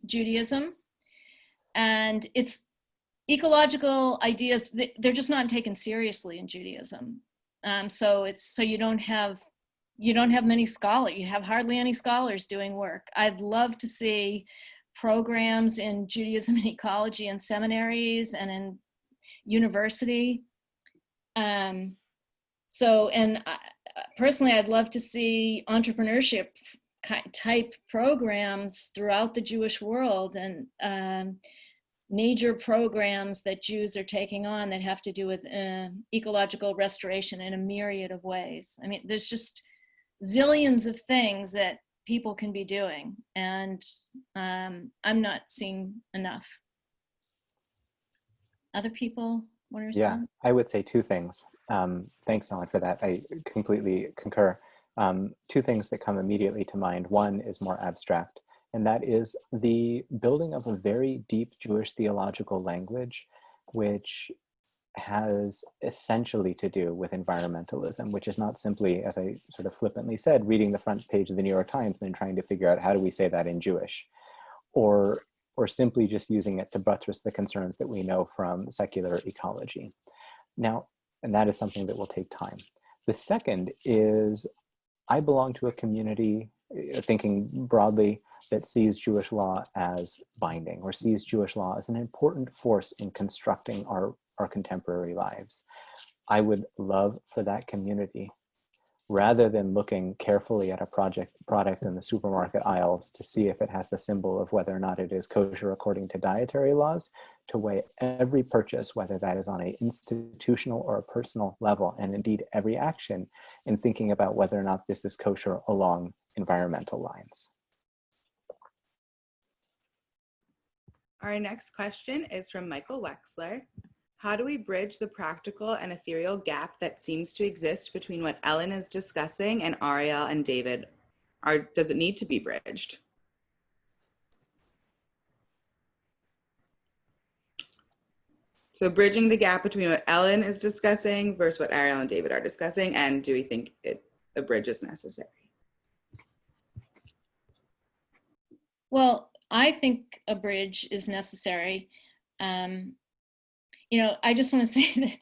S2: Judaism. And it's ecological ideas, they're just not taken seriously in Judaism. So you don't have many scholars, you have hardly any scholars doing work. I'd love to see programs in Judaism and ecology in seminaries and in university. Personally, I'd love to see entrepreneurship type programs throughout the Jewish world, and major programs that Jews are taking on that have to do with ecological restoration in a myriad of ways. I mean, there's just zillions of things that people can be doing, and I'm not seeing enough. Other people want to respond?
S3: Yeah, I would say two things. Thanks, Ellen, for that. I completely concur. Two things that come immediately to mind. One is more abstract, and that is the building of a very deep Jewish theological language, which has essentially to do with environmentalism, which is not simply, as I sort of flippantly said, reading the front page of the New York Times and trying to figure out how do we say that in Jewish, or simply just using it to buttress the concerns that we know from secular ecology. Now, and that is something that will take time. The second is, I belong to a community, thinking broadly, that sees Jewish law as binding, or sees Jewish law as an important force in constructing our contemporary lives. I would love for that community, rather than looking carefully at a product in the supermarket aisles to see if it has the symbol of whether or not it is kosher according to dietary laws, to weigh every purchase, whether that is on an institutional or a personal level, and indeed every action, in thinking about whether or not this is kosher along environmental lines.
S1: Our next question is from Michael Wexler. How do we bridge the practical and ethereal gap that seems to exist between what Ellen is discussing and Ariel and David? Does it need to be bridged? So bridging the gap between what Ellen is discussing versus what Ariel and David are discussing, and do we think a bridge is necessary?
S2: Well, I think a bridge is necessary. You know, I just want to say that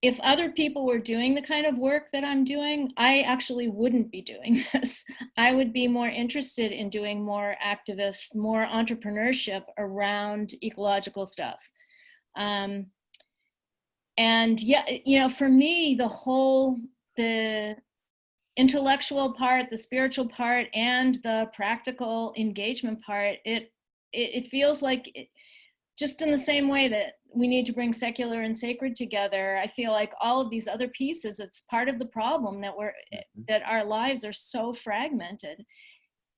S2: if other people were doing the kind of work that I'm doing, I actually wouldn't be doing this. I would be more interested in doing more activist, more entrepreneurship around ecological stuff. And yeah, you know, for me, the intellectual part, the spiritual part, and the practical engagement part, it feels like just in the same way that we need to bring secular and sacred together, I feel like all of these other pieces, it's part of the problem that our lives are so fragmented.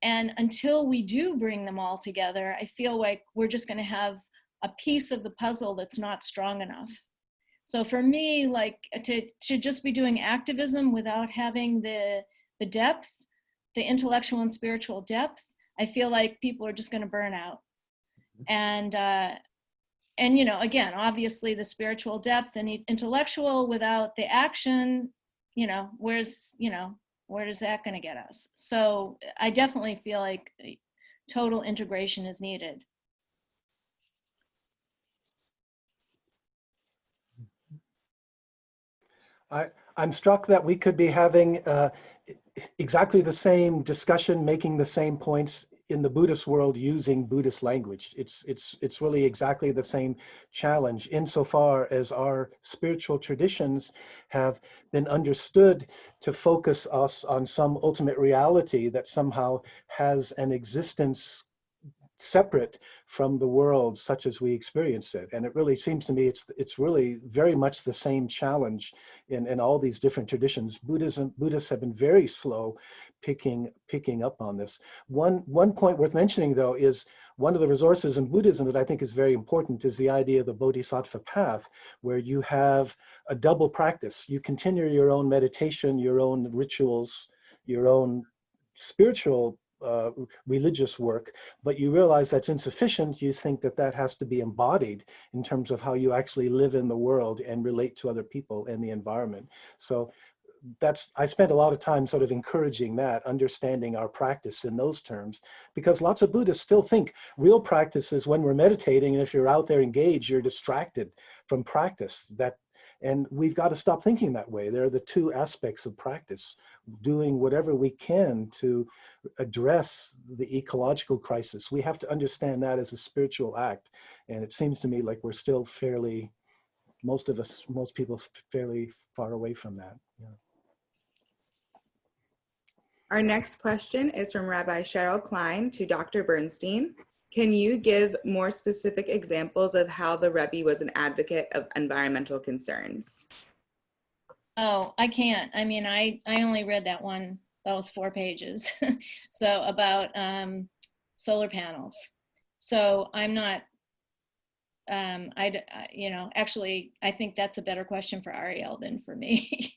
S2: And until we do bring them all together, I feel like we're just going to have a piece of the puzzle that's not strong enough. So for me, like to just be doing activism without having the depth, the intellectual and spiritual depth, I feel like people are just going to burn out. And you know, again, obviously the spiritual depth and intellectual without the action, you know, where is that going to get us? So I definitely feel like total integration is needed.
S4: I'm struck that we could be having exactly the same discussion, making the same points in the Buddhist world using Buddhist language. It's really exactly the same challenge insofar as our spiritual traditions have been understood to focus us on some ultimate reality that somehow has an existence separate from the world such as we experience it. And it really seems to me it's really very much the same challenge in all these different traditions. Buddhists have been very slow picking up on this. One point worth mentioning, though, is one of the resources in Buddhism that I think is very important is the idea of the Bodhisattva path, where you have a double practice. You continue your own meditation, your own rituals, your own spiritual religious work, but you realize that's insufficient. You think that has to be embodied in terms of how you actually live in the world and relate to other people and the environment. So I spent a lot of time sort of encouraging that, understanding our practice in those terms, because lots of Buddhists still think real practice is when we're meditating, and if you're out there engaged, you're distracted from practice. And we've got to stop thinking that way. There are the two aspects of practice, doing whatever we can to address the ecological crisis. We have to understand that as a spiritual act. And it seems to me like we're still most people fairly far away from that. Yeah.
S1: Our next question is from Rabbi Cheryl Klein to Dr. Bernstein. Can you give more specific examples of how the Rebbe was an advocate of environmental concerns?
S2: Oh, I can't. I mean, I only read those 4 pages. So about solar panels. So I'm not, actually, I think that's a better question for Ariel than for me.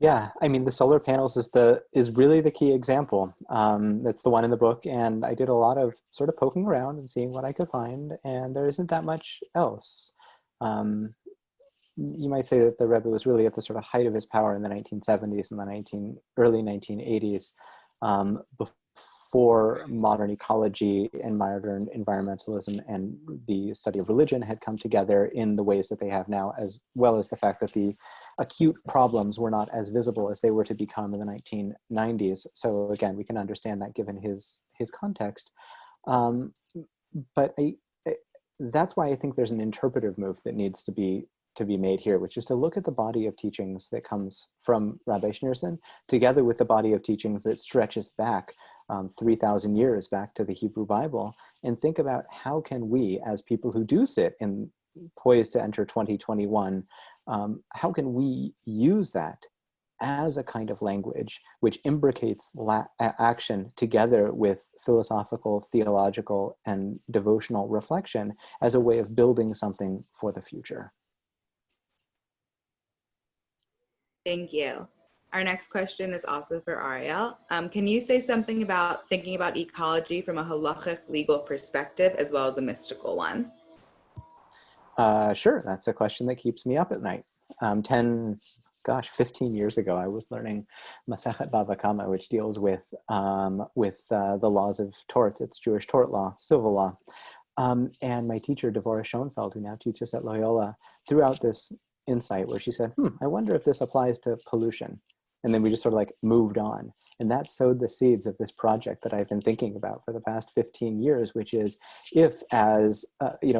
S3: Yeah, I mean, the solar panels is really the key example. That's the one in the book, and I did a lot of sort of poking around and seeing what I could find, and there isn't that much else. Um, you might say that the Rebbe was really at the sort of height of his power in the 1970s and the early 1980s, before modern ecology and modern environmentalism and the study of religion had come together in the ways that they have now, as well as the fact that the acute problems were not as visible as they were to become in the 1990s. So again, we can understand that given his context. But that's why I think there's an interpretive move that needs to be made here, which is to look at the body of teachings that comes from Rabbi Schneerson, together with the body of teachings that stretches back 3,000 years back to the Hebrew Bible, and think about how can we, as people who do sit in poised to enter 2021, how can we use that as a kind of language which imbricates action together with philosophical, theological, and devotional reflection as a way of building something for the future.
S1: Thank you. Our next question is also for Ariel. Can you say something about thinking about ecology from a halachic legal perspective as well as a mystical one?
S3: Sure, that's a question that keeps me up at night. 15 years ago, I was learning Masechet Bava Kama, which deals with the laws of torts. It's Jewish tort law, civil law. And my teacher, Devorah Schoenfeld, who now teaches at Loyola, threw out this insight where she said, I wonder if this applies to pollution. And then we just sort of like moved on. And that sowed the seeds of this project that I've been thinking about for the past 15 years, which is if, as,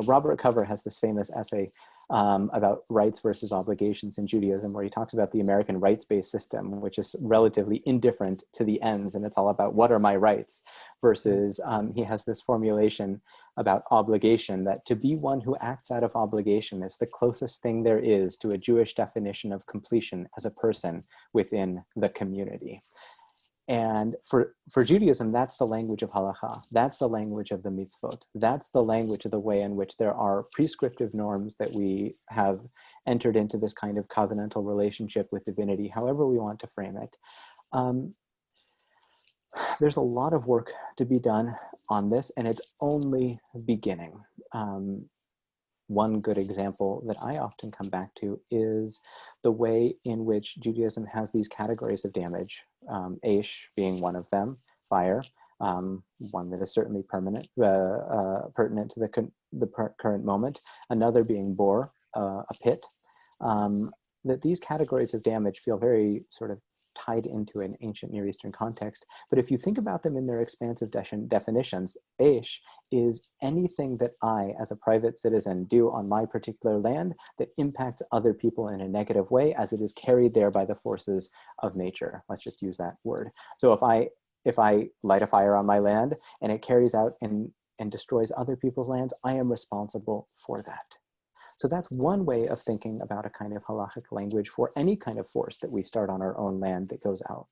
S3: Robert Cover has this famous essay about rights versus obligations in Judaism, where he talks about the American rights-based system, which is relatively indifferent to the ends, and it's all about what are my rights, versus he has this formulation about obligation, that to be one who acts out of obligation is the closest thing there is to a Jewish definition of completion as a person within the community. And for Judaism, that's the language of halacha. That's the language of the mitzvot. That's the language of the way in which there are prescriptive norms that we have entered into this kind of covenantal relationship with divinity, however we want to frame it. There's a lot of work to be done on this, and it's only beginning. One good example that I often come back to is the way in which Judaism has these categories of damage, Aish being one of them, fire, one that is certainly pertinent to the current moment, another being bor, a pit, that these categories of damage feel very sort of tied into an ancient Near Eastern context. But if you think about them in their expansive definitions, Aish is anything that I, as a private citizen, do on my particular land that impacts other people in a negative way as it is carried there by the forces of nature. Let's just use that word. So if I light a fire on my land and it carries out and destroys other people's lands, I am responsible for that. So that's one way of thinking about a kind of halachic language for any kind of force that we start on our own land that goes out.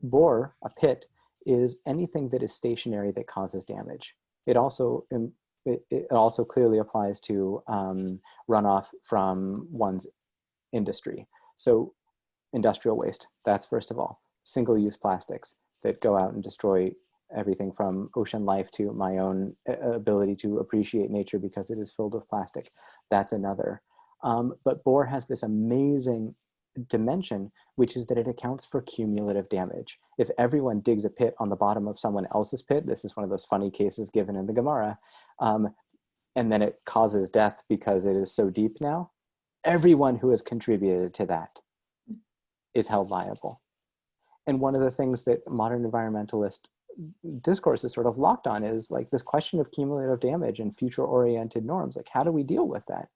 S3: Bor, a pit, is anything that is stationary that causes damage. It also clearly applies to runoff from one's industry. So industrial waste, that's first of all. Single-use plastics that go out and destroy everything from ocean life to my own ability to appreciate nature because it is filled with plastic. That's another. But bor has this amazing dimension, which is that it accounts for cumulative damage. If everyone digs a pit on the bottom of someone else's pit, this is one of those funny cases given in the Gemara, and then it causes death because it is so deep now, everyone who has contributed to that is held liable. And one of the things that modern environmentalist discourse is sort of locked on is like this question of cumulative damage and future-oriented norms. Like, how do we deal with that?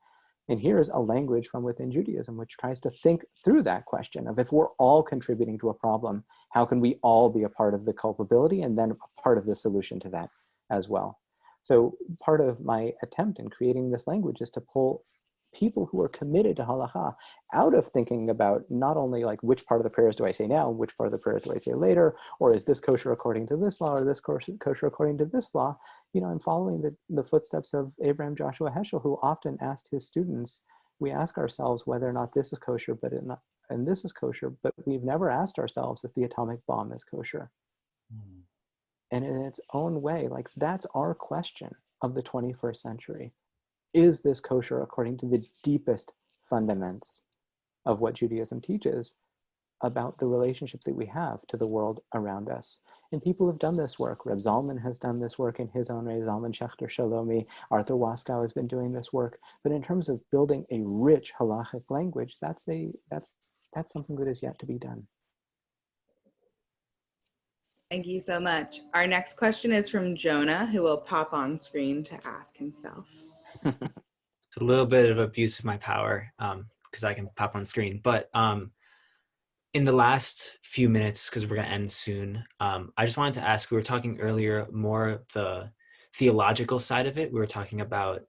S3: And here's a language from within Judaism which tries to think through that question of, if we're all contributing to a problem, how can we all be a part of the culpability and then a part of the solution to that as well? So part of my attempt in creating this language is to pull people who are committed to halacha out of thinking about not only like which part of the prayers do I say now, which part of the prayers do I say later, or is this kosher according to this law, or this kosher according to this law. You know, I'm following the footsteps of Abraham Joshua Heschel, who often asked his students, we ask ourselves whether or not this is kosher, but and this is kosher, but we've never asked ourselves if the atomic bomb is kosher. Mm. And in its own way, like that's our question of the 21st century. Is this kosher according to the deepest fundaments of what Judaism teaches about the relationship that we have to the world around us? And people have done this work. Reb Zalman has done this work in his own way. Zalman Schachter Shalomi, Arthur Waskow has been doing this work. But in terms of building a rich halachic language, that's something that is yet to be done.
S1: Thank you so much. Our next question is from Jonah, who will pop on screen to ask himself.
S5: It's a little bit of abuse of my power because I can pop on screen. But in the last few minutes, because we're going to end soon, I just wanted to ask, we were talking earlier more of the theological side of it. We were talking about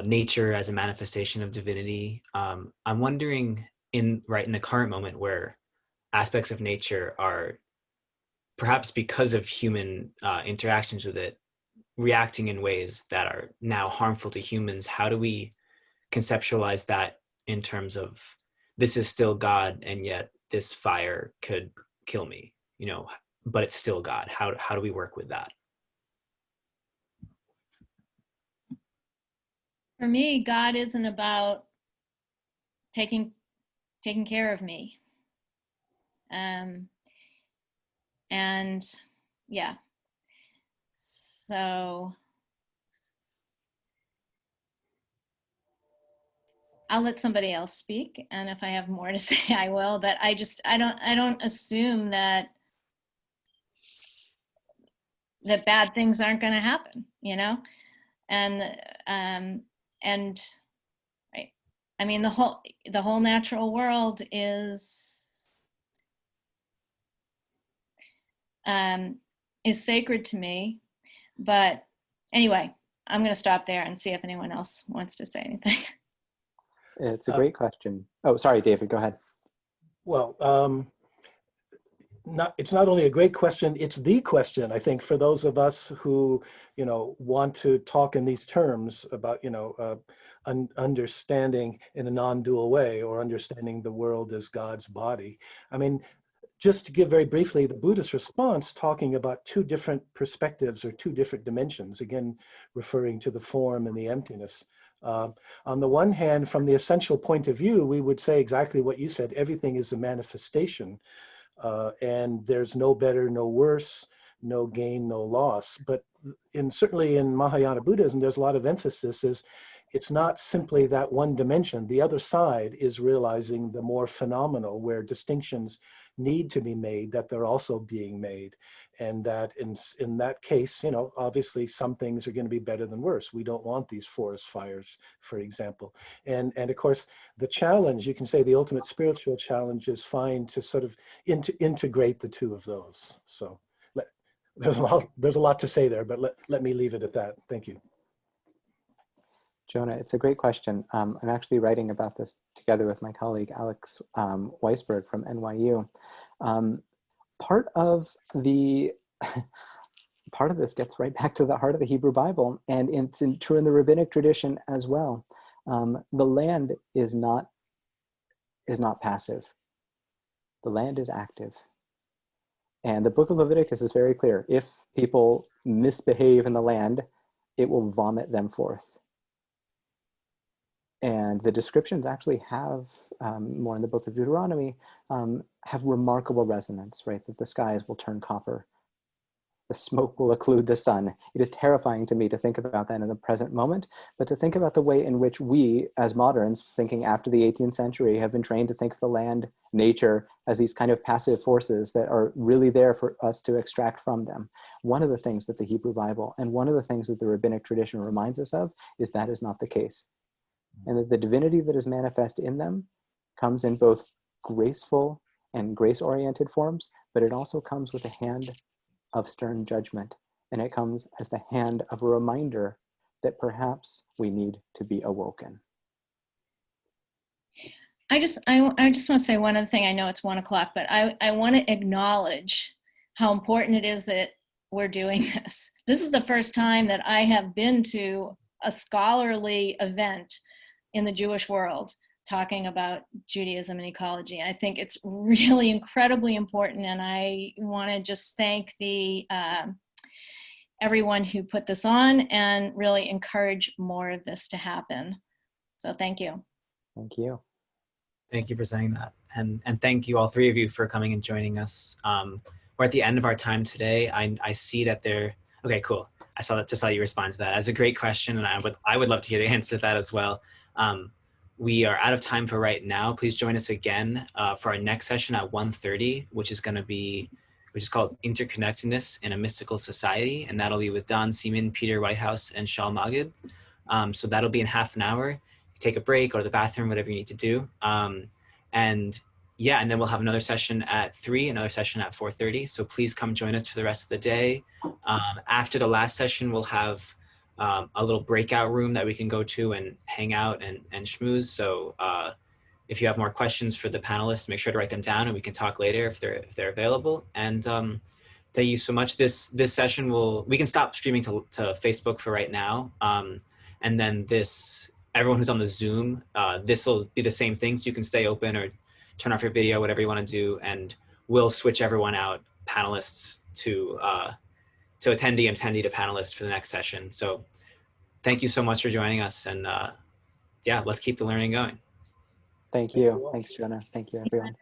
S5: nature as a manifestation of divinity. I'm wondering, in the current moment where aspects of nature are, perhaps because of human interactions with it, reacting in ways that are now harmful to humans, how do we conceptualize that in terms of this is still God and yet this fire could kill me, but it's still God? How do we work with that?
S2: For me, God isn't about taking care of me. And yeah, so I'll let somebody else speak, and if I have more to say, I will. But I don't assume that bad things aren't going to happen, and right. I mean, the whole natural world is sacred to me. But anyway, I'm going to stop there and see if anyone else wants to say anything.
S3: It's a great question. Oh, sorry, David, go ahead.
S4: Well, it's not only a great question, it's the question, I think, for those of us who, want to talk in these terms about, understanding in a non-dual way, or understanding the world as God's body. I mean, just to give very briefly the Buddhist response, talking about two different perspectives or two different dimensions, again, referring to the form and the emptiness. On the one hand, from the essential point of view, we would say exactly what you said. Everything is a manifestation, and there's no better, no worse, no gain, no loss. But certainly in Mahayana Buddhism, there's a lot of emphasis is it's not simply that one dimension. The other side is realizing the more phenomenal, where distinctions need to be made, that they're also being made. And that in that case, obviously some things are going to be better than worse. We don't want these forest fires, for example. And of course, the challenge, you can say the ultimate spiritual challenge, is to sort of integrate the two of those. So there's a lot to say there, but let me leave it at that. Thank you.
S3: Jonah, it's a great question. I'm actually writing about this together with my colleague, Alex Weisberg from NYU. Part of this gets right back to the heart of the Hebrew Bible, and it's true in the rabbinic tradition as well. The land is not passive. The land is active. And the book of Leviticus is very clear. If people misbehave in the land, it will vomit them forth. And the descriptions actually have, more in the book of Deuteronomy, have remarkable resonance, right? That the skies will turn copper. The smoke will occlude the sun. It is terrifying to me to think about that in the present moment, but to think about the way in which we, as moderns, thinking after the 18th century, have been trained to think of the land, nature, as these kind of passive forces that are really there for us to extract from them. One of the things that the Hebrew Bible and one of the things that the rabbinic tradition reminds us of is that is not the case. And that the divinity that is manifest in them comes in both graceful and grace-oriented forms, but it also comes with a hand of stern judgment. And it comes as the hand of a reminder that perhaps we need to be awoken.
S2: I just want to say one other thing. I know it's 1 o'clock, but I want to acknowledge how important it is that we're doing this. This is the first time that I have been to a scholarly event in the Jewish world talking about Judaism and ecology. I think it's really incredibly important, and I want to just thank the everyone who put this on and really encourage more of this to happen. So thank you.
S3: Thank you.
S5: Thank you for saying that. And thank you, all three of you, for coming and joining us. We're at the end of our time today. I see that there, okay, cool. I saw that, just saw you respond to that. That's a great question, and I would love to hear the answer to that as well. We are out of time for right now. Please join us again for our next session at 1:30, which is called Interconnectedness in a Mystical Society. And that'll be with Don Seaman, Peter Whitehouse, and Shal Magid. So that'll be in half an hour. Take a break, go to the bathroom, whatever you need to do. And then we'll have another session at 3, another session at 4:30. So please come join us for the rest of the day. After the last session, we'll have a little breakout room that we can go to and hang out and schmooze. So if you have more questions for the panelists, make sure to write them down and we can talk later if they're available. And thank you so much. This session we can stop streaming to Facebook for right now. And then everyone who's on the Zoom, this will be the same thing, so you can stay open or turn off your video, whatever you want to do, and we'll switch everyone out, panelists to attendee and attendee to panelists for the next session. So thank you so much for joining us, and let's keep the learning going.
S3: Thank you. Thanks, Jonah. Thank you, everyone.